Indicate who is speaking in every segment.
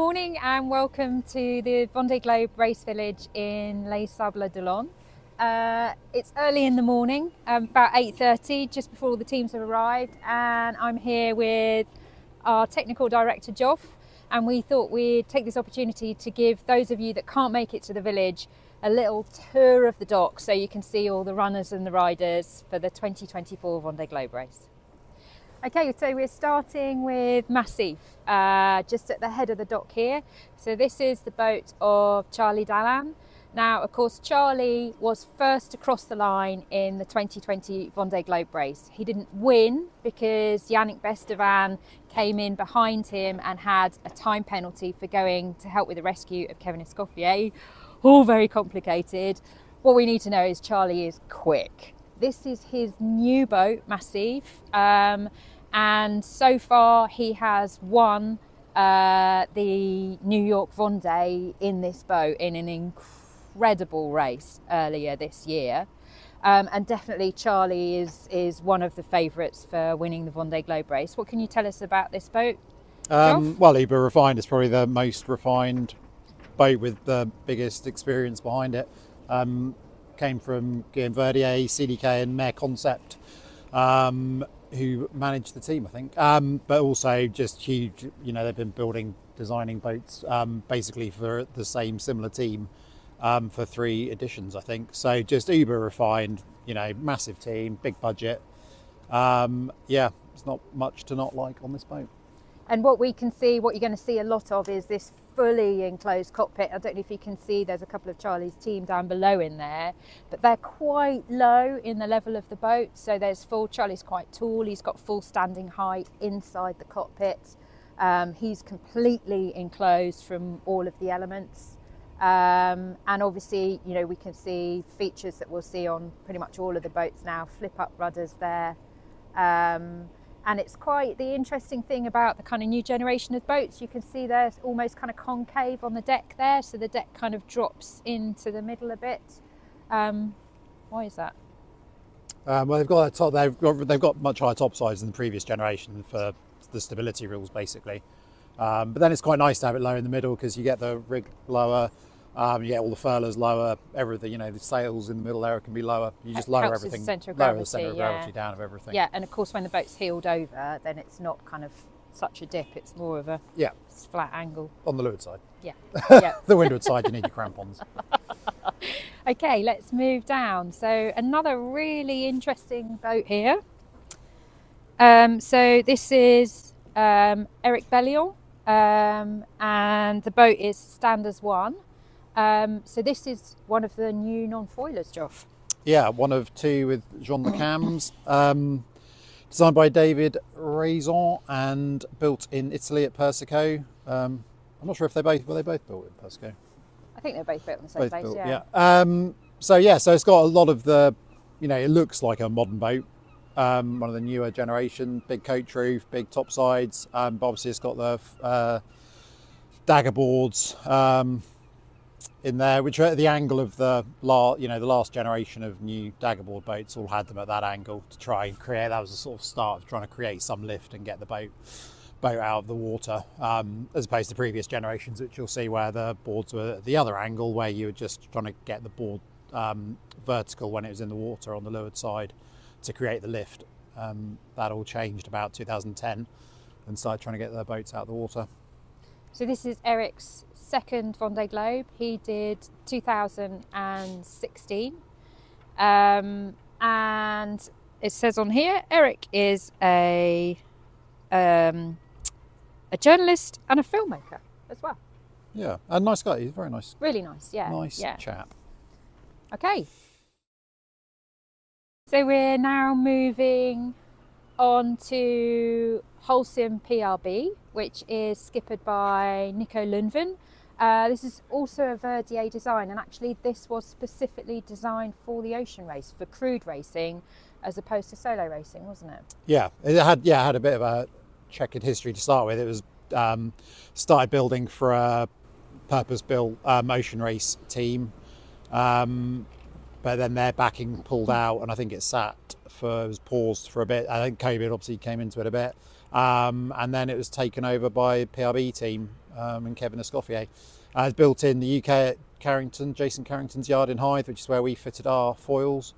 Speaker 1: morning and welcome to the Vendée Globe Race Village in Les Sables d'Olonne. It's early in the morning, about 8:30, just before all the teams have arrived, and I'm here with our technical director Joff, and we thought we'd take this opportunity to give those of you that can't make it to the village a little tour of the dock so you can see all the runners and the riders for the 2024 Vendée Globe Race. Okay, so we're starting with Massif, just at the head of the dock here. So this is the boat of Charlie Dallan. Now, of course, Charlie was first to cross the line in the 2020 Vendée Globe Race. He didn't win because Yannick Bestevan came in behind him and had a time penalty for going to help with the rescue of Kevin Escoffier. All very complicated. What we need to know is Charlie is quick. This is his new boat, Massif, and so far he has won the New York Vendée in this boat in an incredible race earlier this year. And definitely Charlie is one of the favourites for winning the Vendée Globe Race. What can you tell us about this boat, Joff?
Speaker 2: Well, Uber Refined is probably the most refined boat with the biggest experience behind it. Came from Guillaume Verdier, CDK and Mayor Concept, who managed the team, I think. But also just huge, you know, they've been designing boats basically for the same similar team for 3 editions, I think. So just uber refined, you know, massive team, big budget. Yeah, it's not much to not like on this boat.
Speaker 1: And what we can see, what you're going to see a lot of is this fully enclosed cockpit. I don't know if you can see, there's a couple of Charlie's team down below in there, but they're quite low in the level of the boat. So there's Charlie's quite tall, he's got full standing height inside the cockpit. He's completely enclosed from all of the elements. And obviously, you know, we can see features that we'll see on pretty much all of the boats now, flip up rudders there. And it's quite the interesting thing about the kind of new generation of boats. You can see they're almost kind of concave on the deck there, so the deck kind of drops into the middle a bit. Why is that?
Speaker 2: Well, they've got much higher top sides than the previous generation for the stability rules, basically. But then it's quite nice to have it lower in the middle because you get the rig lower. You get all the furlers lower, everything, you know, the sails in the middle there can be lower. You just lower everything, lower the centre of gravity down of everything.
Speaker 1: Yeah, and of course when the boat's heeled over, then it's not kind of such a dip, it's more of a flat angle.
Speaker 2: On the leeward side.
Speaker 1: Yeah. Yeah.
Speaker 2: The windward side, you need your crampons.
Speaker 1: Okay, let's move down. So another really interesting boat here. So this is Eric Bellion, and the boat is Standers 1. So this is one of the new non-foilers, Joff.
Speaker 2: Yeah, one of 2 with Jean Le Cams, designed by David Raison and built in Italy at Persico. I'm not sure if were they both built in Persico?
Speaker 1: I think they're both built on the same base,
Speaker 2: yeah. So it's got a lot of the, you know, it looks like a modern boat. One of the newer generation, big coach roof, big top sides, but obviously it's got the dagger boards in there, which are at the angle of the last generation of new daggerboard boats all had them at that angle to try and create. That was the sort of start of trying to create some lift and get the boat out of the water, as opposed to previous generations, which you'll see where the boards were at the other angle, where you were just trying to get the board vertical when it was in the water on the leeward side to create the lift. That all changed about 2010 and started trying to get the boats out of the water.
Speaker 1: So this is Eric's second Vendée Globe. He did 2016, and it says on here Eric is a journalist and a filmmaker as well.
Speaker 2: Yeah, a nice guy. He's very nice.
Speaker 1: Really nice, yeah.
Speaker 2: Nice chap.
Speaker 1: Okay. So we're now moving on to Holcim PRB, which is skippered by Nico Lundven. This is also a Verdier design, and actually this was specifically designed for the ocean race, for crude racing, as opposed to solo racing, wasn't it? Yeah,
Speaker 2: it had a bit of a checkered history to start with. It was started building for a purpose-built ocean race team, but then their backing pulled out, and I think it was paused for a bit. I think COVID obviously came into it a bit, and then it was taken over by PRB team and Kevin Escoffier. It's built in the UK at Carrington, Jason Carrington's yard in Hythe, which is where we fitted our foils.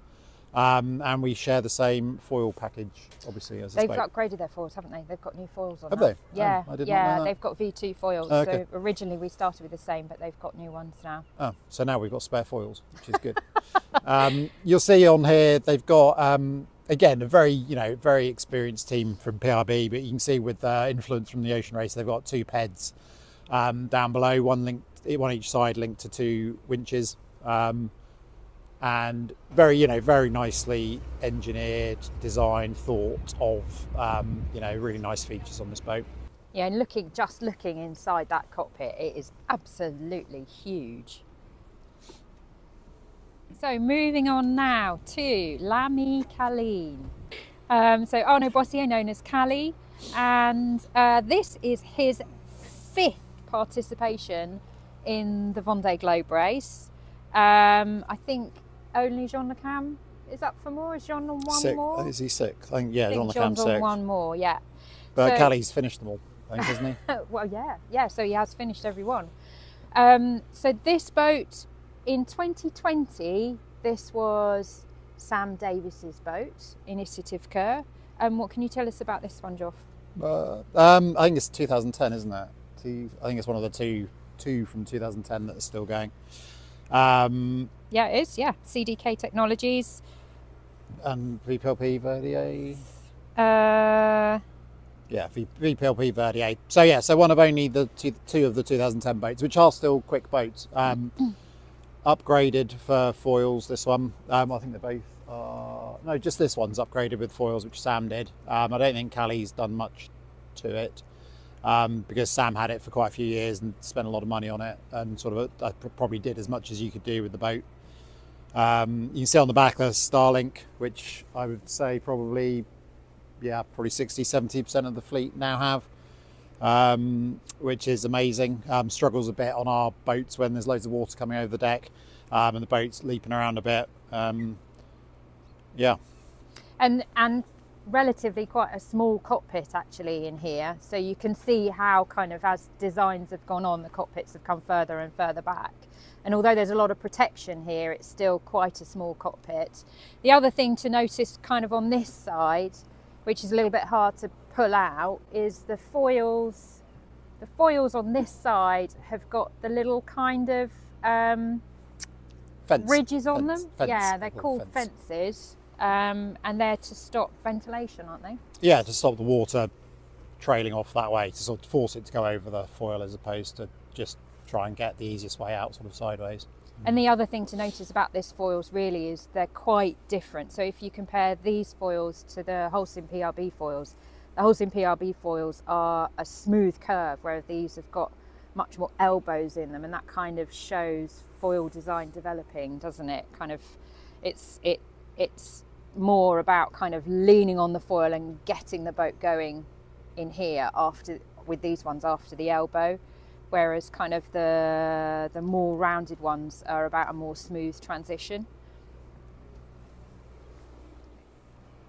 Speaker 2: And we share the same foil package, obviously, as
Speaker 1: they've upgraded their foils, haven't they? They've got new foils on.
Speaker 2: Have they?
Speaker 1: Yeah,
Speaker 2: I did not know that.
Speaker 1: They've got V2 foils.
Speaker 2: Oh, okay.
Speaker 1: So originally we started with the same, but they've got new ones now.
Speaker 2: Oh, so now we've got spare foils, which is good. You'll see on here they've got again a very experienced team from PRB, but you can see with influence from the Ocean Race, they've got 2 PEDs down below, one each side linked to 2 winches. And very nicely engineered, designed, thought of, really nice features on this boat.
Speaker 1: Yeah, and just looking inside that cockpit, it is absolutely huge. So moving on now to L'Ami Caline. So Arnaud Boissier, known as Cali, and this is his 5th participation in the Vendée Globe Race. I think only Jean Le Cam is up for more. Is Jean on one more?
Speaker 2: Is he 6? I think, yeah, Jean Le Cam's
Speaker 1: Jean's
Speaker 2: 6.
Speaker 1: on one more, yeah.
Speaker 2: But Cali's finished them all, I think, hasn't he?
Speaker 1: Well, yeah, so he has finished every one. So this boat, in 2020, this was Sam Davis's boat, Initiative Cur. What can you tell us about this one, Joff?
Speaker 2: I think it's 2010, isn't it? I think it's one of the two from 2010 that are still going.
Speaker 1: Yeah, it is. Yeah, CDK Technologies.
Speaker 2: And VPLP Verdier. Yeah, VPLP Verdier. So yeah, so one of only the two of the 2010 boats, which are still quick boats. Upgraded for foils. This one, I think they're both. No, just this one's upgraded with foils, which Sam did. I don't think Cali's done much to it. Because Sam had it for quite a few years and spent a lot of money on it, and probably did as much as you could do with the boat. You can see on the back there's Starlink, which I would say probably 60-70% of the fleet now have, which is amazing. Struggles a bit on our boats when there's loads of water coming over the deck, and the boat's leaping around a bit.
Speaker 1: And relatively quite a small cockpit actually in here, so you can see how kind of as designs have gone on, the cockpits have come further and further back, and although there's a lot of protection here, it's still quite a small cockpit. The other thing to notice kind of on this side, which is a little bit hard to pull out, is the foils on this side have got the little kind of ridges on them. Yeah, they're called fences. And they're to stop ventilation, aren't they?
Speaker 2: Yeah, to stop the water trailing off that way, to sort of force it to go over the foil as opposed to just try and get the easiest way out sort of sideways.
Speaker 1: And the other thing to notice about this foils really is they're quite different. So if you compare these foils to the Holcim PRB foils, the Holcim PRB foils are a smooth curve, whereas these have got much more elbows in them, and that kind of shows foil design developing, doesn't it? Kind of, it's more about kind of leaning on the foil and getting the boat going in here with these ones after the elbow, whereas kind of the more rounded ones are about a more smooth transition.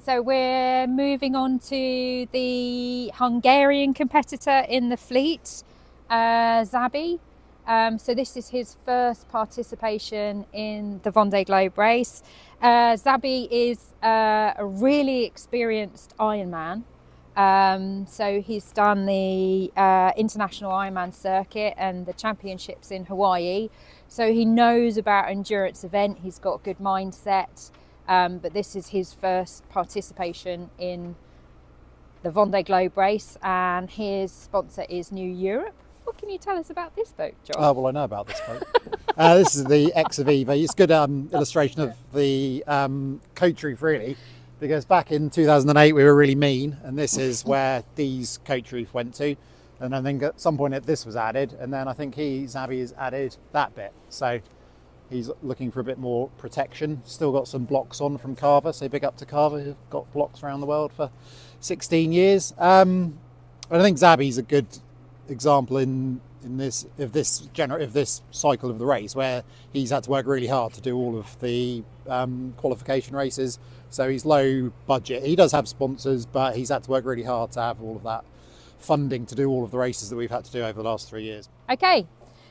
Speaker 1: So we're moving on to the Hungarian competitor in the fleet, Szabi. So this is his first participation in the Vendée Globe Race. Szabi is a really experienced Ironman. So he's done the international Ironman circuit and the championships in Hawaii. So he knows about endurance event. He's got a good mindset. But this is his first participation in the Vendée Globe Race, and his sponsor is New Europe. What can you tell us about this boat, John?
Speaker 2: Well, I know about this boat. This is the Ex-Aviva. It's a good illustration of the coach roof, really, because back in 2008 we were really mean, and this is where Dee's coach roof went to, and I think at some point this was added, and then I think Szabi has added that bit. So he's looking for a bit more protection. Still got some blocks on from Carver, so big up to Carver, who've got blocks around the world for 16 years. I think Szabi's a good example in this cycle of the race, where he's had to work really hard to do all of the qualification races. So he's low budget. He does have sponsors, but he's had to work really hard to have all of that funding to do all of the races that we've had to do over the last 3 years.
Speaker 1: Okay,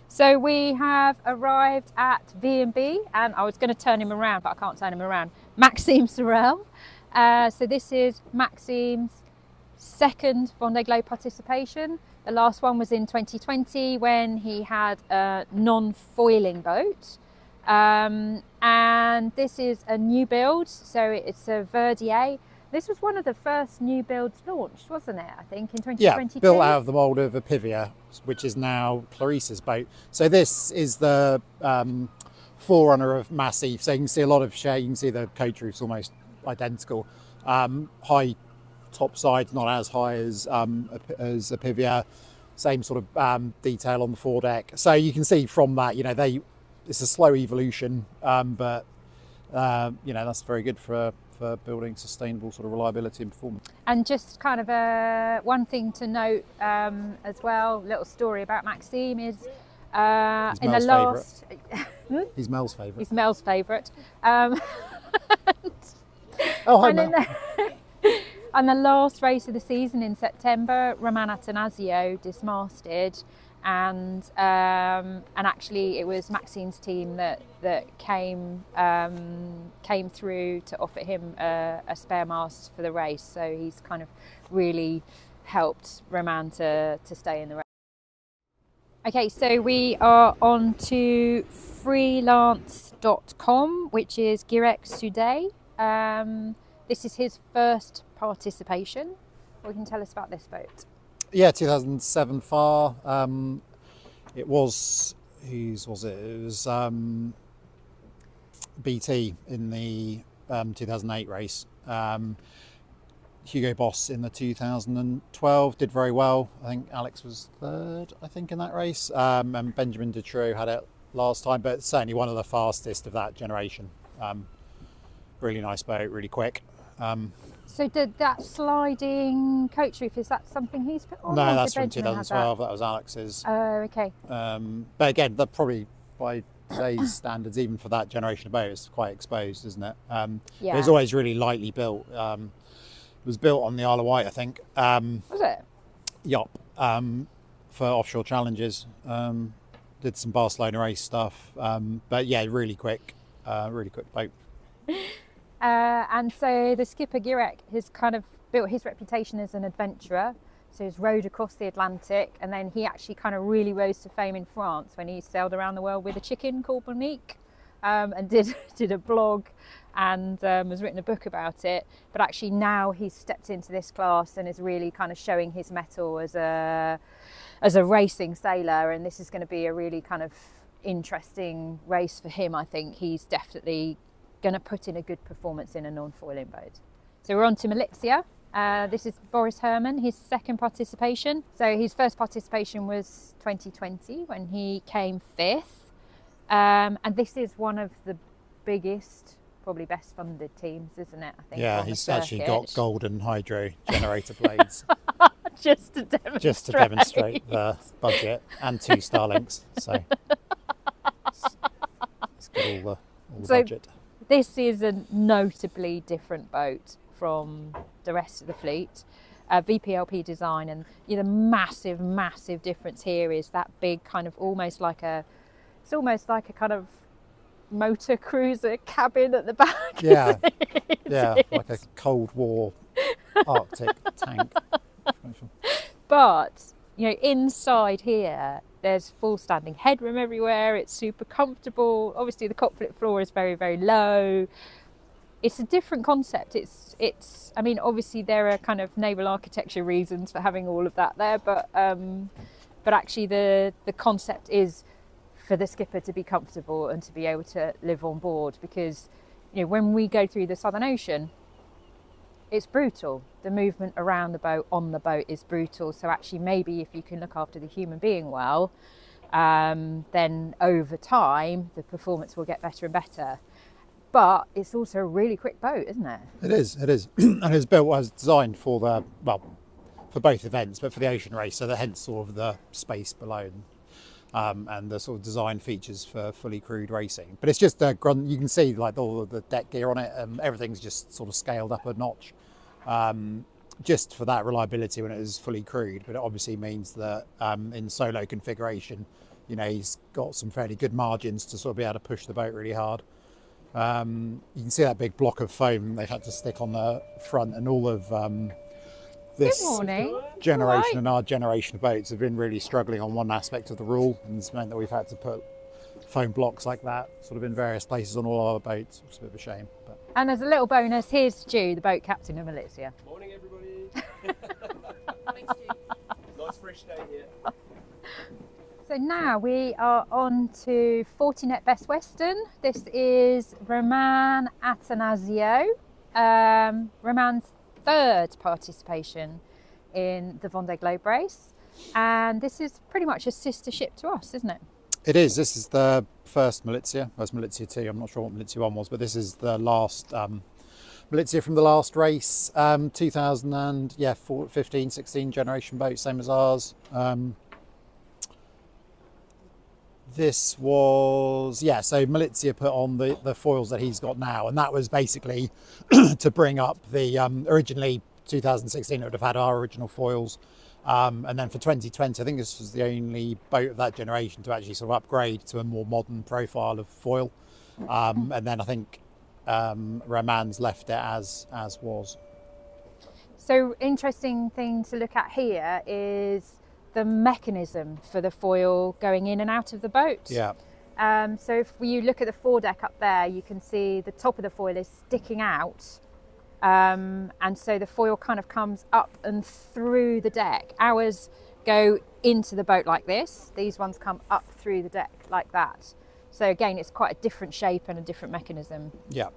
Speaker 1: so we have arrived at V&B, and I was going to turn him around, but I can't turn him around. Maxime Sorel. So this is Maxime's second Vendée Globe participation. The last one was in 2020 when he had a non-foiling boat. And this is a new build, so it's a Verdier. This was one of the first new builds launched, wasn't it? I think in 2022.
Speaker 2: Yeah, built out of the mould of a Pivia, which is now Clarisse's boat. So this is the forerunner of Massif. So you can see a lot of shade. You can see the coach roof's almost identical. High top sides, not as high as a Pivia. Same sort of detail on the foredeck. So you can see from that, you know, it's a slow evolution, but you know, that's very good for building sustainable sort of reliability and performance.
Speaker 1: And just kind of one thing to note as well, little story about Maxime is in the last...
Speaker 2: He's Mel's favourite.
Speaker 1: He's Mel's favourite.
Speaker 2: Oh, hi Mel.
Speaker 1: And the last race of the season in September, Roman Atanasio dismasted, and actually it was Maxime's team that came through to offer him a spare mast for the race. So he's kind of really helped Roman to stay in the race. Okay, so we are on to freelance.com, which is Girek Sudé. This is his first participation. What can you tell us about this boat?
Speaker 2: Yeah, 2007 Far. It was, whose was it? It was BT in the 2008 race. Hugo Boss in the 2012 did very well. I think Alex was third, I think, in that race. And Benjamin Dutroux had it last time, but certainly one of the fastest of that generation. Really nice boat, really quick.
Speaker 1: So did that sliding coach roof, is that something he's put on?
Speaker 2: No, that's from 2012, that was Alex's.
Speaker 1: Oh, okay.
Speaker 2: But again, that probably by today's standards, even for that generation of boat, it's quite exposed, isn't it?
Speaker 1: Yeah.
Speaker 2: It was always really lightly built. It was built on the Isle of Wight, I think.
Speaker 1: Was it?
Speaker 2: Yup, for offshore challenges. Did some Barcelona race stuff. But yeah, really quick boat.
Speaker 1: And so the skipper Girek has kind of built his reputation as an adventurer. So he's rowed across the Atlantic, and then he actually kind of really rose to fame in France when he sailed around the world with a chicken called Monique, and did a blog and has written a book about it. But actually now he's stepped into this class and is really kind of showing his mettle as a racing sailor, and this is going to be a really kind of interesting race for him. I think he's definitely going to put in a good performance in a non-foiling boat. So we're on to Melixia. This is Boris Herman, his second participation. So his first participation was 2020 when he came fifth. And this is one of the biggest, probably best funded teams, isn't it? I think.
Speaker 2: Yeah, he's actually got golden hydro generator blades.
Speaker 1: Just to demonstrate
Speaker 2: the budget, and 2 Starlinks. So it's got all the budget.
Speaker 1: This is a notably different boat from the rest of the fleet. VPLP design, and the massive difference here is that big kind of almost like a kind of motor cruiser cabin at the back.
Speaker 2: Yeah, yeah, like a Cold War Arctic tank.
Speaker 1: But inside here, there's full standing headroom everywhere. It's super comfortable. Obviously, the cockpit floor is very, very low. It's a different concept. It's. I mean, obviously there are kind of naval architecture reasons for having all of that there, but actually the concept is for the skipper to be comfortable and to be able to live on board, because when we go through the Southern Ocean, it's brutal. The movement around the boat, on the boat, is brutal. So actually, maybe if you can look after the human being well, then over time the performance will get better and better. But it's also a really quick boat, isn't it? It is.
Speaker 2: And it was designed for for both events, but for the ocean race, so hence sort of the space below, and the sort of design features for fully crewed racing. But it's just you can see like all of the deck gear on it, and everything's just sort of scaled up a notch. just for that reliability when it is fully crewed, but it obviously means that in solo configuration, you know, he's got some fairly good margins to sort of be able to push the boat really hard. You can see that big block of foam they've had to stick on the front, and all of this generation and our generation of boats have been really struggling on one aspect of the rule, and it's meant that we've had to put foam blocks like that sort of in various places on all our boats, which is a bit of a shame. But.
Speaker 1: And as a little bonus, here's Stu, the boat captain of Militia.
Speaker 3: Morning, everybody. Nice fresh day here.
Speaker 1: So now we are on to 40-net Best Western. This is Roman Attanasio, Roman's third participation in the Vendée Globe Race. And this is pretty much a sister ship to us, isn't it?
Speaker 2: It is. This is the first Militia. That's Militia 2. I'm not sure what Militia 1 was, but this is the last Militia from the last race. 2015, 16 generation boat, same as ours. This was, yeah, so Militia put on the foils that he's got now, and that was basically to bring up the, originally 2016 it would have had our original foils, and then for 2020 I think this was the only boat of that generation to actually sort of upgrade to a more modern profile of foil, and then I think Roman's left it as was.
Speaker 1: So interesting thing to look at here is the mechanism for the foil going in and out of the boat.
Speaker 2: Yeah.
Speaker 1: So if you look at the foredeck up there, you can see the top of the foil is sticking out. And so the foil kind of comes up and through the deck. Ours go into the boat like this. These ones come up through the deck like that. So again, it's quite a different shape and a different mechanism.
Speaker 2: Yeah.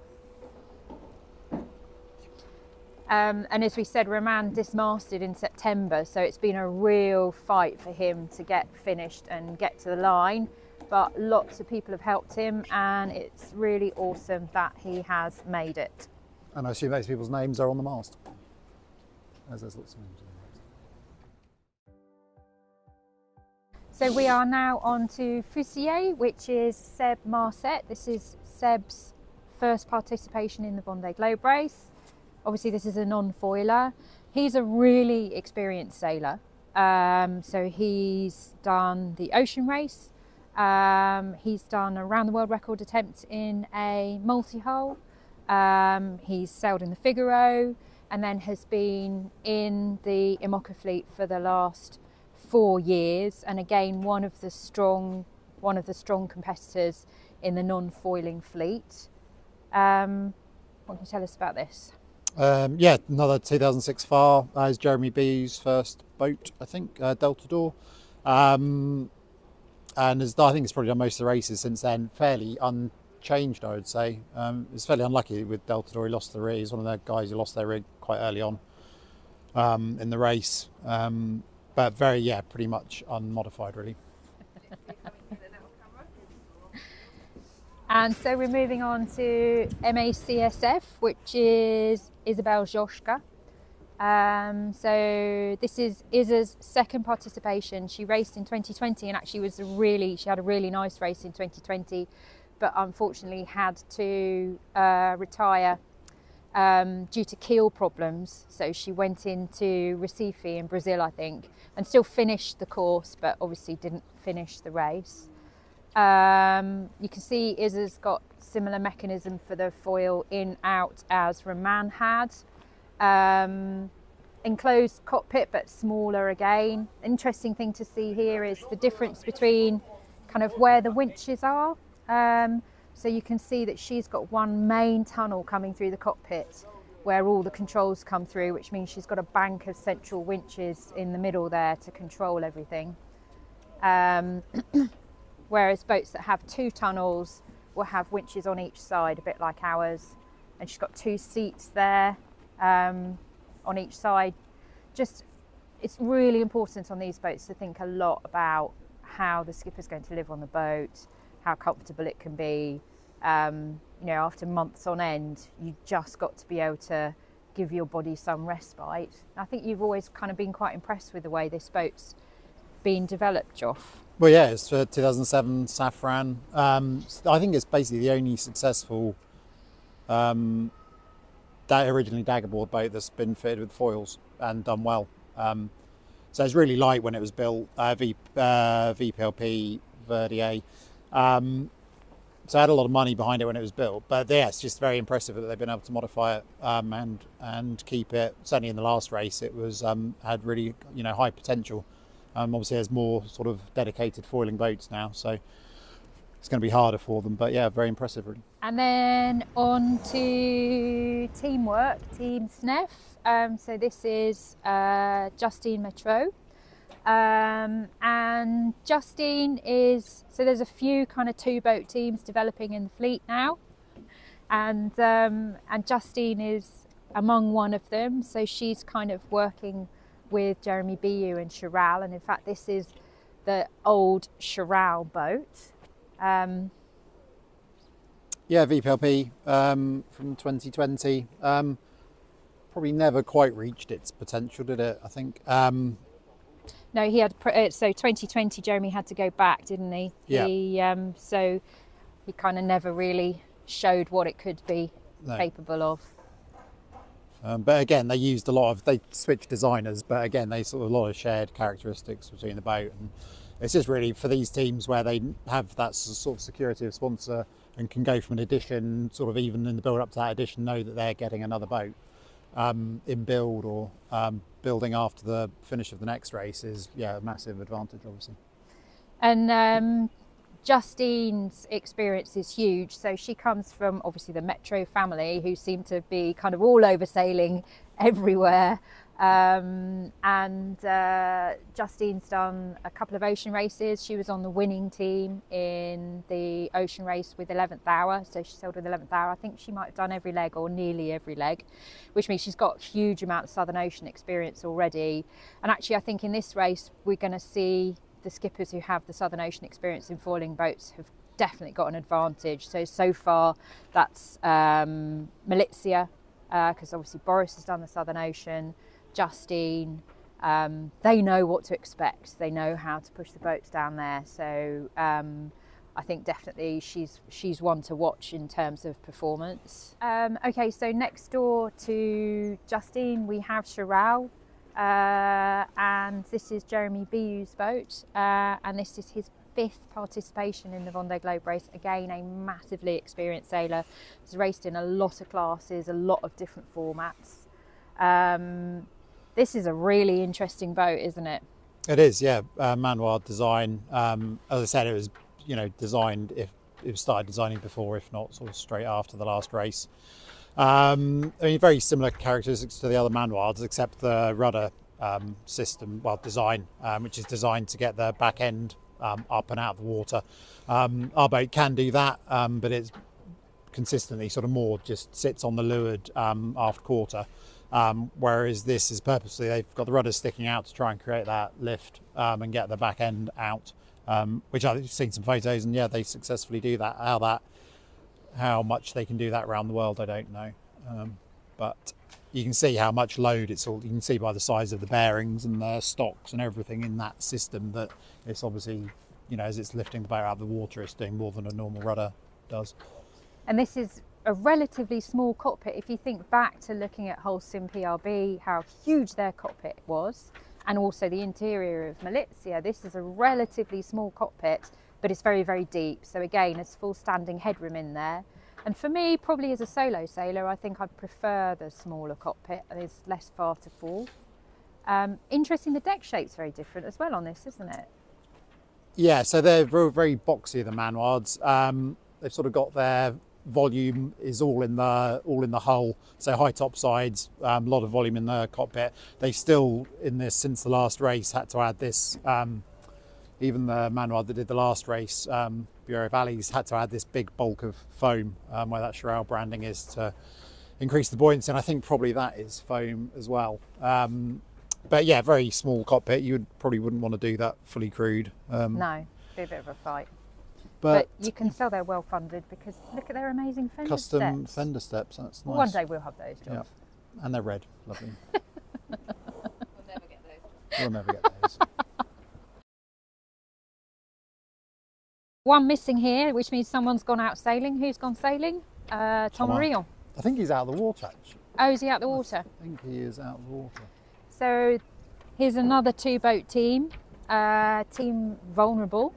Speaker 1: And as we said, Roman dismasted in September, so it's been a real fight for him to get finished and get to the line, but lots of people have helped him, and it's really awesome that he has made it.
Speaker 2: And I assume those people's names are on the mast, as there's lots of names on the mast.
Speaker 1: So we are now on to Fusilier, which is Seb Marset. This is Seb's first participation in the Vendée Globe Race. Obviously this is a non-foiler. He's a really experienced sailor. So he's done the ocean race. He's done a round the world record attempt in a multi-hull. He's sailed in the Figaro, and then has been in the IMOCA fleet for the last 4 years. And again, one of the strong competitors in the non-foiling fleet. What can you tell us about this?
Speaker 2: Yeah, another 2006 FAR is Jeremy B's first boat, I think, Delta Door. And I think it's probably done most of the races since then, fairly unchanged, I would say. It's fairly unlucky with Delta Door. He lost the rig. He's one of the guys who lost their rig quite early on in the race. But very, yeah, pretty much unmodified, really.
Speaker 1: And so we're moving on to MACSF, which is Isabel Joschka. So this is Isa's second participation. She raced in 2020 and actually she had a really nice race in 2020, but unfortunately had to retire due to keel problems. So she went into Recife in Brazil, I think, and still finished the course, but obviously didn't finish the race. You can see Isa's got similar mechanism for the foil in out as Roman had. Enclosed cockpit, but smaller again. Interesting thing to see here is the difference between kind of where the winches are. So you can see that she's got one main tunnel coming through the cockpit where all the controls come through, which means she's got a bank of central winches in the middle there to control everything. Whereas boats that have two tunnels will have winches on each side, a bit like ours. And she's got two seats there on each side. Just, it's really important on these boats to think a lot about how the skipper's going to live on the boat, how comfortable it can be. You know, after months on end, you just got to be able to give your body some respite. I think you've always kind of been quite impressed with the way this boat's been developed, Joff.
Speaker 2: Well, yeah, it's for 2007 Safran. I think it's basically the only successful originally daggerboard boat that's been fitted with foils and done well. So it's really light when it was built, VPLP Vendée. So I had a lot of money behind it when it was built, but yeah, it's just very impressive that they've been able to modify it and keep it. Certainly in the last race, it was had really high potential. Obviously, there's more sort of dedicated foiling boats now, so it's going to be harder for them. But yeah, very impressive, really.
Speaker 1: And then on to teamwork, Team Snef. So this is Justine Metro. And Justine is, so there's a few kind of 2-boat teams developing in the fleet now, and Justine is among one of them. So she's kind of working with Jeremy Biu and Chiral, and in fact this is the old Chiral boat.
Speaker 2: Yeah, VPLP from 2020. Probably never quite reached its potential, did it? I think.
Speaker 1: No, he had. So 2020, Jeremy had to go back, didn't he?
Speaker 2: Yeah.
Speaker 1: So he kind of never really showed what it could be capable of.
Speaker 2: But again, they switched designers, but again, they sort of a lot of shared characteristics between the boat, and it's just really for these teams where they have that sort of security of sponsor and can go from an edition, sort of even in the build up to that edition, know that they're getting another boat in build or building after the finish of the next race is a massive advantage, obviously. And
Speaker 1: Justine's experience is huge. So she comes from obviously the Metro family, who seem to be kind of all over sailing everywhere. Justine's done a couple of ocean races. She was on the winning team in the ocean race with 11th Hour. So she sailed with 11th Hour. I think she might have done every leg or nearly every leg, which means she's got a huge amount of Southern Ocean experience already. And actually, I think in this race, we're going to see the skippers who have the Southern Ocean experience in foiling boats have definitely got an advantage. So far, that's Malizia, because obviously Boris has done the Southern Ocean. Justine, they know what to expect. They know how to push the boats down there. So I think definitely she's one to watch in terms of performance. Okay, so next door to Justine, we have Chiral. And this is Jeremy Biu's boat, and this is his 5th participation in the Vendée Globe Race. Again, a massively experienced sailor. He's raced in a lot of classes, a lot of different formats. This is a really interesting boat, isn't it?
Speaker 2: It is, yeah. Manoir design. As I said, it was designed, if it was started designing before, if not sort of straight after the last race. I mean, very similar characteristics to the other Manoirs, except the rudder system, design, which is designed to get the back end up and out of the water. Our boat can do that, but it's consistently sort of more just sits on the leeward aft quarter, whereas this is purposely, they've got the rudder sticking out to try and create that lift and get the back end out, which I've seen some photos, and yeah, they successfully do that. How much they can do that around the world, I don't know. But you can see how much load it's all, you can see by the size of the bearings and the stocks and everything in that system that it's obviously, as it's lifting the boat out of the water, it's doing more than a normal rudder does.
Speaker 1: And this is a relatively small cockpit. If you think back to looking at Holcim PRB, how huge their cockpit was, and also the interior of Malizia, this is a relatively small cockpit, but it's very, very deep. So again, there's full standing headroom in there. And for me, probably as a solo sailor, I think I'd prefer the smaller cockpit. There's less far to fall. Interesting, the deck shape's very different as well on this, isn't it?
Speaker 2: Yeah, so they're very, very boxy, the Manoirs. They've sort of got their volume is all in the hull, so high top sides, a lot of volume in the cockpit. They've still, in this, since the last race, had to add this. Even the Manoir that did the last race, Bureau Valleys, had to add this big bulk of foam where that Chiral branding is to increase the buoyancy, and I think probably that is foam as well. But yeah, very small cockpit. You probably wouldn't want to do that fully crewed.
Speaker 1: No, be a bit of a fight. But you can tell they're well funded because look at their amazing fender
Speaker 2: custom
Speaker 1: steps.
Speaker 2: fender steps. That's nice.
Speaker 1: One day we'll have those, Joff.
Speaker 2: Yeah. And they're red, lovely.
Speaker 4: We'll never get those.
Speaker 2: We'll never get those.
Speaker 1: One missing here, which means someone's gone out sailing. Who's gone sailing? Tom Rion.
Speaker 2: I think he's out of the water, actually.
Speaker 1: Oh, is he out the water?
Speaker 2: I think he is out of the water.
Speaker 1: So here's another 2-boat team, Team Vulnerable.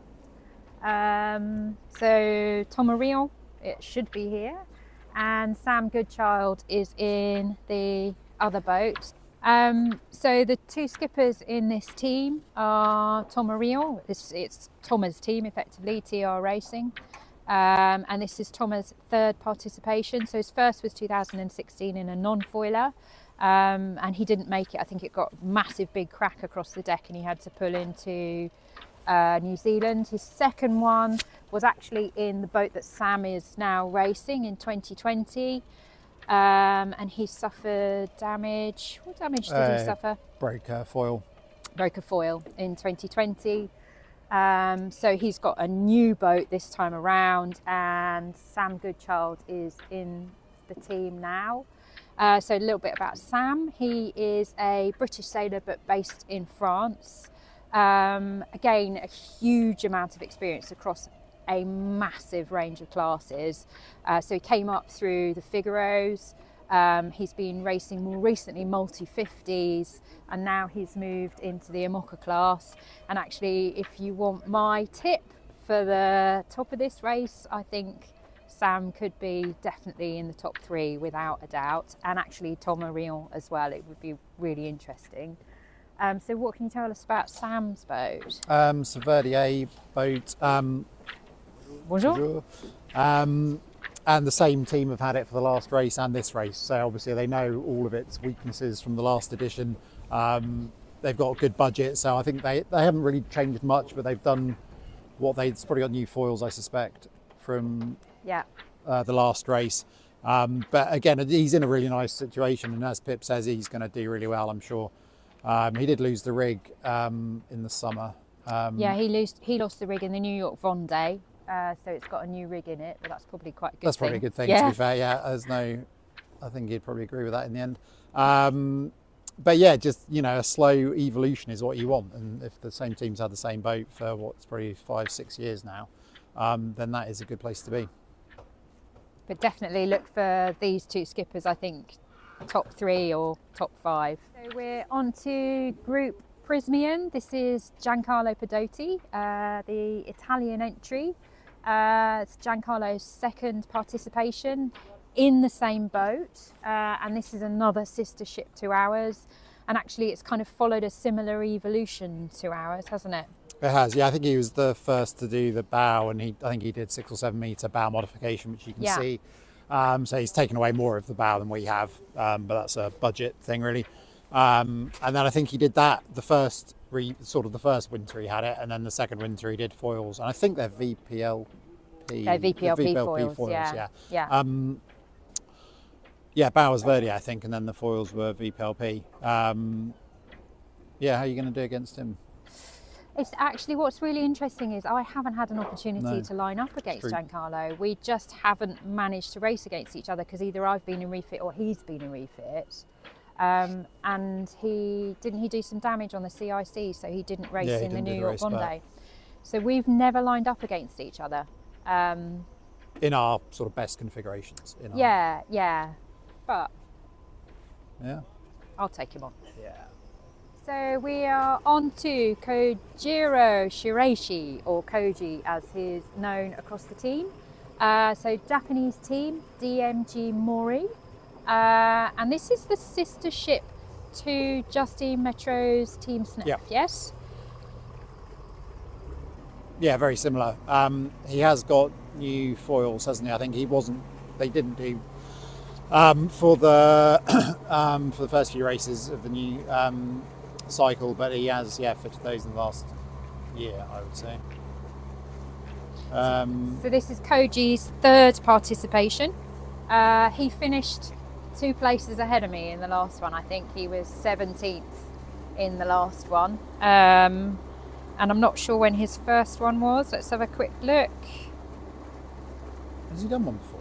Speaker 1: So Tom Ariel, it should be here, and Sam Goodchild is in the other boat. So the 2 skippers in this team are Tom Ariel, it's Thomas' team effectively, TR Racing, and this is Thomas' 3rd participation. So his first was 2016 in a non-foiler, and he didn't make it. I think it got a massive big crack across the deck and he had to pull into New Zealand. His second one was actually in the boat that Sam is now racing in 2020. And he suffered damage. What damage did he suffer?
Speaker 2: Broke a foil.
Speaker 1: Broke a foil in 2020. So he's got a new boat this time around, and Sam Goodchild is in the team now. So a little bit about Sam. He is a British sailor but based in France. Again, a huge amount of experience across a massive range of classes. So he came up through the Figaros. He's been racing more recently multi-50s, and now he's moved into the Imoca class. And actually, if you want my tip for the top of this race, I think Sam could be definitely in the top 3 without a doubt, and actually Tom Ariel as well. It would be really interesting. So what can you tell us about Sam's boat?
Speaker 2: It's a Vendée boat.
Speaker 1: Bonjour.
Speaker 2: And the same team have had it for the last race and this race, so obviously they know all of its weaknesses from the last edition. They've got a good budget, so I think they haven't really changed much, but they've done what they've probably got new foils, I suspect, from the last race. But again, he's in a really nice situation, and as Pip says, he's going to do really well, I'm sure. He did lose the rig in the summer.
Speaker 1: Yeah, he lost the rig in the New York Vendée. So it's got a new rig in it, but that's probably quite a good thing.
Speaker 2: That's probably a good thing, to be fair. Yeah, I think he'd probably agree with that in the end. But yeah, just, a slow evolution is what you want. And if the same team's had the same boat for what's probably 5-6 years now, then that is a good place to be.
Speaker 1: But definitely look for these 2 skippers, I think, top 3 or top 5. So we're on to Group Prismian. This is Giancarlo Pedotti, the Italian entry. It's Giancarlo's 2nd participation in the same boat, and this is another sister ship to ours, and actually it's kind of followed a similar evolution to ours, hasn't it?
Speaker 2: It has, yeah. I think he was the first to do the bow, and I think he did 6 or 7 metre bow modification, which you can see. So he's taken away more of the bow than we have, but that's a budget thing really. And then I think he did that the first winter he had it, and then the second winter he did foils, and I think they're VPLP.
Speaker 1: They're VPLP foils, yeah.
Speaker 2: Yeah, bow was Vendée, I think, and then the foils were VPLP. Yeah, how are you going to do against him?
Speaker 1: It's actually, what's really interesting is I haven't had an opportunity to line up against Giancarlo. We just haven't managed to race against each other because either I've been in refit or he's been in refit. And he do some damage on the CIC, so he didn't race in the New York Vendée. So we've never lined up against each other.
Speaker 2: In our sort of best configurations.
Speaker 1: But I'll take him on. Yeah. So we are on to Kojiro Shiraishi, or Koji as he's known across the team. So Japanese team, DMG Mori. And this is the sister ship to Justine Metro's Team Snef, yes?
Speaker 2: Yeah, very similar. He has got new foils, hasn't he? I think they didn't do for the first few races of the new cycle, but he has fitted those in the last year, I would say.
Speaker 1: So this is Koji's 3rd participation. He finished 2 places ahead of me in the last one. I think he was 17th in the last one. And I'm not sure when his first one was. Let's have a quick look.
Speaker 2: Has he done one before?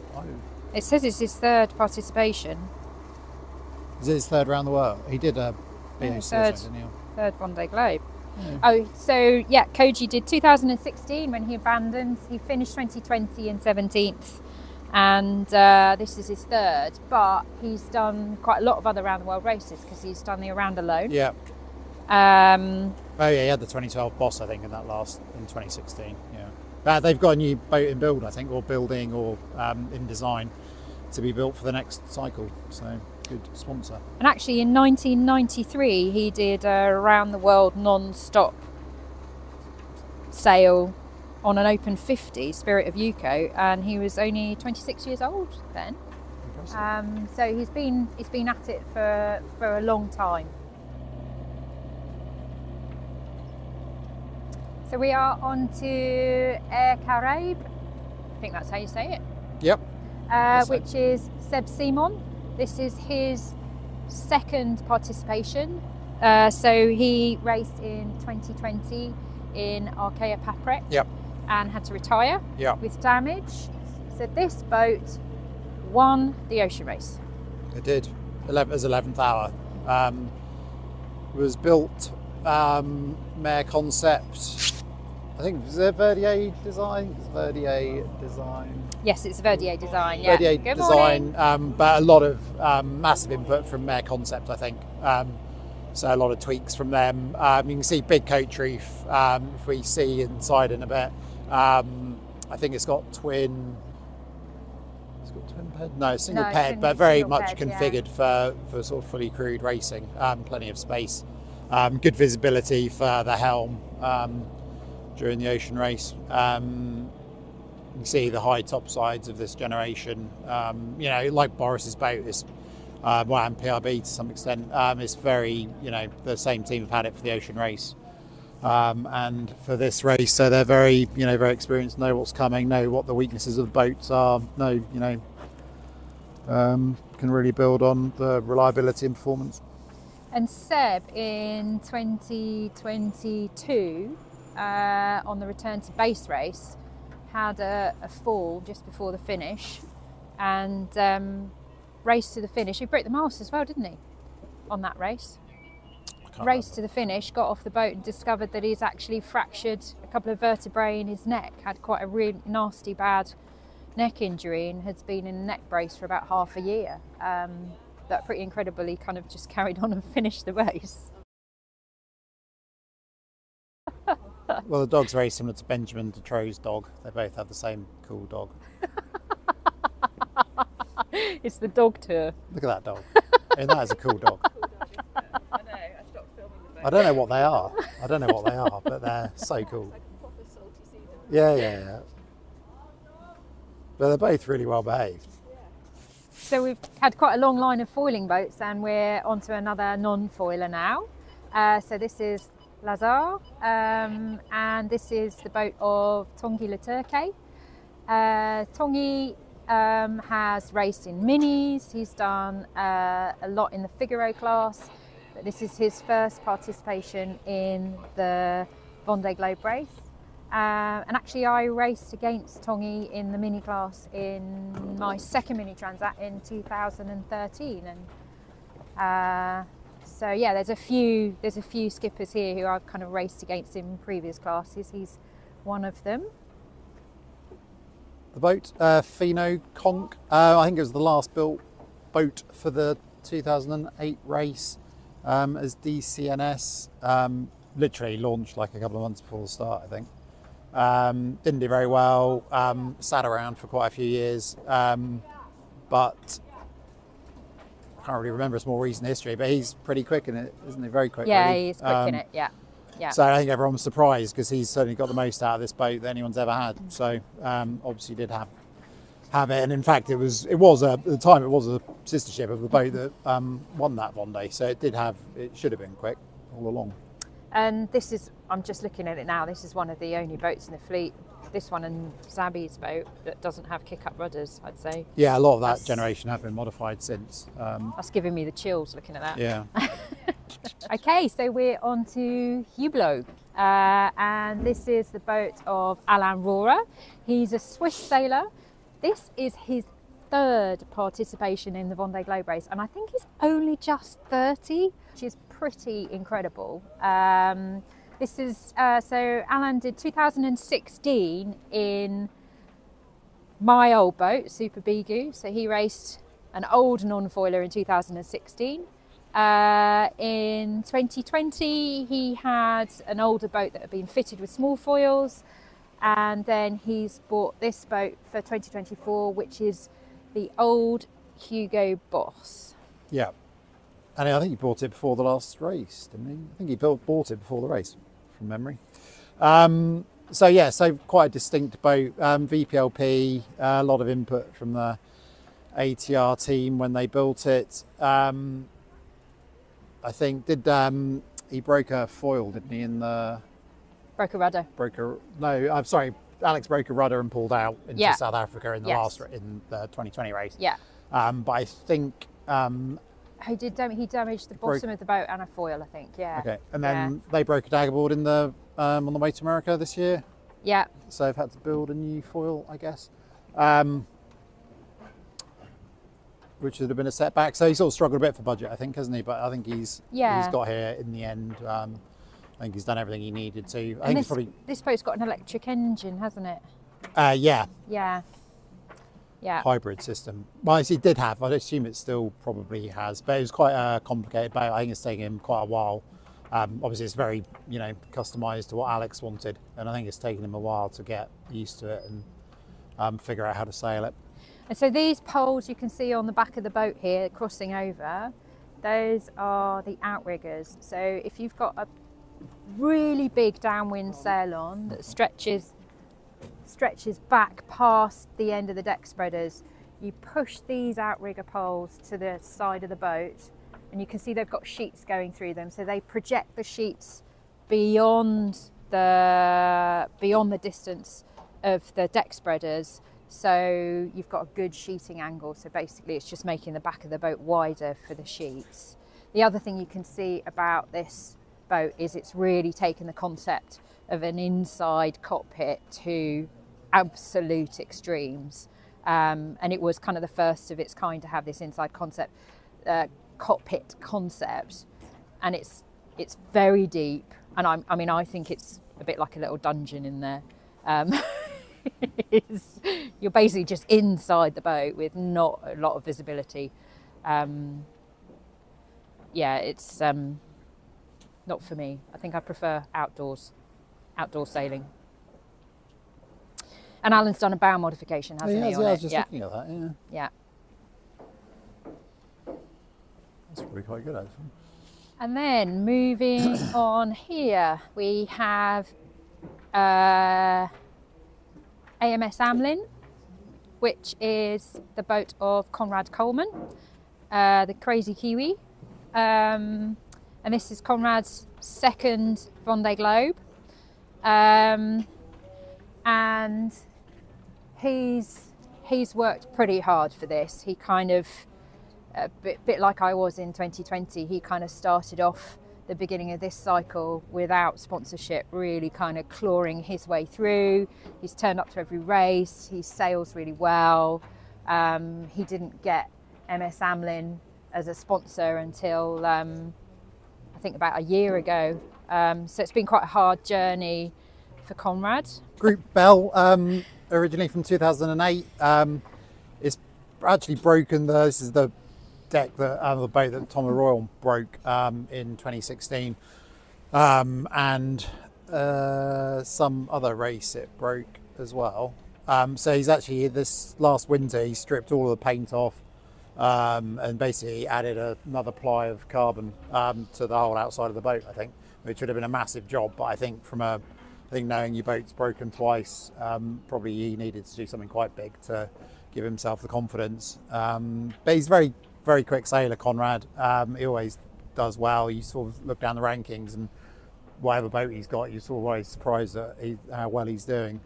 Speaker 1: It says it's his 3rd participation.
Speaker 2: Is it his 3rd round the world? He did a BOC, didn't he?
Speaker 1: 3rd Vendée Globe. Yeah. Oh, so Koji did 2016 when he abandoned. He finished 2020 in 17th. and this is his third, but he's done quite a lot of other around the world races because he's done the Around Alone.
Speaker 2: Yeah. Oh yeah, he had the 2012 Boss, I think, in 2016. Yeah. They've got a new boat in build, I think, or building, or in design to be built for the next cycle. So good sponsor.
Speaker 1: And actually, in 1993, he did a around the world non-stop sail on an open 50, Spirit of Yuko, and he was only 26 years old then. So he's been at it for a long time. So we are on to Air Caraïbes, I think that's how you say it.
Speaker 2: Yep.
Speaker 1: Which is Seb Simon. This is his second participation. So he raced in 2020 in Alea Paprec.
Speaker 2: Yep.
Speaker 1: And had to retire.
Speaker 2: Yep.
Speaker 1: With damage. So this boat won the ocean race.
Speaker 2: It did. As 11th hour. It was built Mare Concept. I think it was a Verdier design.
Speaker 1: Yes, it's a Verdier design. Yeah.
Speaker 2: Verdier
Speaker 1: Good
Speaker 2: design,
Speaker 1: morning.
Speaker 2: but a lot of massive input from Mare Concept, I think. So a lot of tweaks from them. You can see big coach reef. If we see inside in a bit, I think it's got twin. It's got twin ped. No, single ped, but very much configured for sort of fully crewed racing. Plenty of space. Good visibility for the helm during the ocean race. You can see the high top sides of this generation. Like Boris's boat, it's and PRB to some extent. It's very, the same team have had it for the ocean race and for this race. So they're very, very experienced, know what's coming, know what the weaknesses of the boats are, can really build on the reliability and performance.
Speaker 1: And Seb in 2022, on the return to base race, had a fall just before the finish and raced to the finish. He broke the mast as well, didn't he, on that race? Raced to the finish, got off the boat and discovered that he's actually fractured a couple of vertebrae in his neck, had quite a really nasty bad neck injury and has been in a neck brace for about half a year. That pretty incredible, he kind of just carried on and finished the race.
Speaker 2: Well, the dog's very similar to Benjamin Detroit's dog. They both have the same cool dog.
Speaker 1: It's the dog tour.
Speaker 2: Look at that dog. And that is a cool dog.
Speaker 4: I know, I stopped filming the boat.
Speaker 2: I don't know what they are, but they're so cool.
Speaker 4: It's like a proper salty season.
Speaker 2: Yeah. But they're both really well behaved.
Speaker 1: So we've had quite a long line of foiling boats and we're onto another non-foiler now. So this is Lazare, and this is the boat of Tanguy Le Turquet. Tanguy has raced in minis, he's done a lot in the Figaro class, but this is his first participation in the Vendée Globe Race. And actually I raced against Tanguy in the mini class in my second mini transat in 2013, and so yeah, there's a few skippers here who I've kind of raced against in previous classes. He's one of them.
Speaker 2: The boat, Fino Conch, I think it was the last built boat for the 2008 race as DCNS. Literally launched like a couple of months before the start, I think. Didn't do very well, sat around for quite a few years, but I can't really remember his more recent history, but he's pretty quick in it, isn't he? Very quick.
Speaker 1: Yeah,
Speaker 2: really.
Speaker 1: he's quick in it, yeah.
Speaker 2: So I think everyone was surprised because he's certainly got the most out of this boat that anyone's ever had. So obviously did have it, and in fact it was at the time it was a sister ship of the boat that won that Vendée. So it should have been quick all along.
Speaker 1: And this is, I'm just looking at it now, this is one of the only boats in the fleet, this one and Zabi's boat, that doesn't have kick-up rudders, I'd say.
Speaker 2: Yeah, a lot of that generation have been modified since.
Speaker 1: That's giving me the chills looking at that.
Speaker 2: Yeah.
Speaker 1: Okay, so we're on to Hublot, and this is the boat of Alain Rohrer. He's a Swiss sailor. This is his third participation in the Vendée Globe Race, and I think he's only just 30, which is pretty incredible. This is so Alan did 2016 in my old boat, Super Bigu. So he raced an old non-foiler in 2016. In 2020, he had an older boat that had been fitted with small foils. And then he's bought this boat for 2024, which is the old Hugo Boss.
Speaker 2: Yeah. And I think he bought it before the last race, didn't he? I think he bought it before the race, from memory. So yeah, so quite a distinct boat. VPLP, a lot of input from the ATR team when they built it. I think, he broke a foil, didn't he, in the...
Speaker 1: Broke a rudder.
Speaker 2: No, I'm sorry, Alex broke a rudder and pulled out into South Africa in the in the 2020 race.
Speaker 1: Yeah.
Speaker 2: But I think...
Speaker 1: he damaged the bottom of the boat and a foil, I think, yeah.
Speaker 2: Okay, and then they broke a daggerboard in the on the way to America this year.
Speaker 1: Yeah.
Speaker 2: So they've had to build a new foil, I guess. Which would have been a setback. So he sort of struggled a bit for budget, I think, hasn't he? But I think he's got here in the end. I think he's done everything he needed to. I think
Speaker 1: this boat's got an electric engine, hasn't it?
Speaker 2: Yeah.
Speaker 1: Yeah. Yeah.
Speaker 2: Hybrid system. Well, he did have. I assume it still probably has, but it was quite a complicated boat. I think it's taken him quite a while. Obviously, it's very, customised to what Alex wanted, and I think it's taken him a while to get used to it and figure out how to sail it.
Speaker 1: And so these poles you can see on the back of the boat here, crossing over, those are the outriggers. So if you've got a really big downwind sail on that stretches back past the end of the deck spreaders, you push these outrigger poles to the side of the boat, and you can see they've got sheets going through them, so they project the sheets beyond the distance of the deck spreaders, so you've got a good sheeting angle. So basically it's just making the back of the boat wider for the sheets. The other thing you can see about this boat is it's really taken the concept of an inside cockpit to absolute extremes, and it was kind of the first of its kind to have this inside cockpit concept, and it's very deep, and I think it's a bit like a little dungeon in there. You're basically just inside the boat with not a lot of visibility. It's not for me. I think I prefer outdoor sailing. And Alan's done a bow modification, hasn't he?
Speaker 2: I was just looking at that,
Speaker 1: Yeah.
Speaker 2: That's probably quite good, actually.
Speaker 1: And then moving on here, we have AMS Amlin, which is the boat of Conrad Coleman, the crazy Kiwi. And this is Conrad's second Vendée Globe. And he's worked pretty hard for this. He kind of, a bit like I was in 2020, he kind of started off the beginning of this cycle without sponsorship, really kind of clawing his way through. He's turned up to every race, he sails really well. He didn't get MS Amlin as a sponsor until I think about a year ago. So it's been quite a hard journey for Conrad.
Speaker 2: Group Bell, originally from 2008. It's actually broken. This is the deck the boat that Tom Royal broke in 2016, and some other race it broke as well. So he's actually, this last winter, he stripped all of the paint off and basically added another ply of carbon to the whole outside of the boat, I think, which would have been a massive job. But I think knowing your boat's broken twice, probably he needed to do something quite big to give himself the confidence. But he's very, very quick sailor, Conrad. He always does well. You sort of look down the rankings, and whatever boat he's got, you're sort of always surprised at how well he's doing.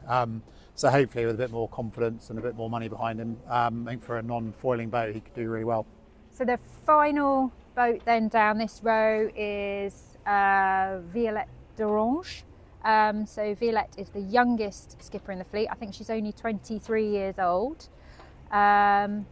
Speaker 2: So hopefully with a bit more confidence and a bit more money behind him, I think for a non-foiling boat, he could do really well. So
Speaker 1: the final boat then down this row is Violette d'Orange. So Violette is the youngest skipper in the fleet. I think she's only 23 years old, but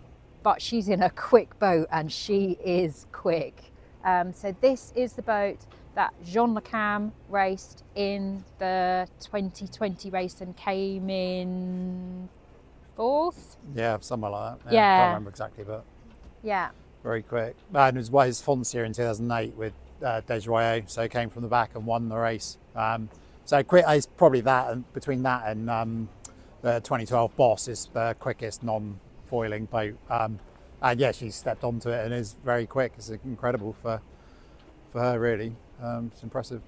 Speaker 1: she's in a quick boat, and she is quick. So this is the boat that Jean Le Cam raced in the 2020 race and came in 4th.
Speaker 2: Yeah, somewhere like that.
Speaker 1: Yeah.
Speaker 2: Can't remember exactly, but
Speaker 1: Yeah.
Speaker 2: very quick. And it was his Foncia in 2008 with Desroyer, so he came from the back and won the race. So quick, it's probably that, and between that and the 2012 Boss is the quickest non-foiling boat. And yeah, she stepped onto it and is very quick. It's incredible for her, really. It's impressive.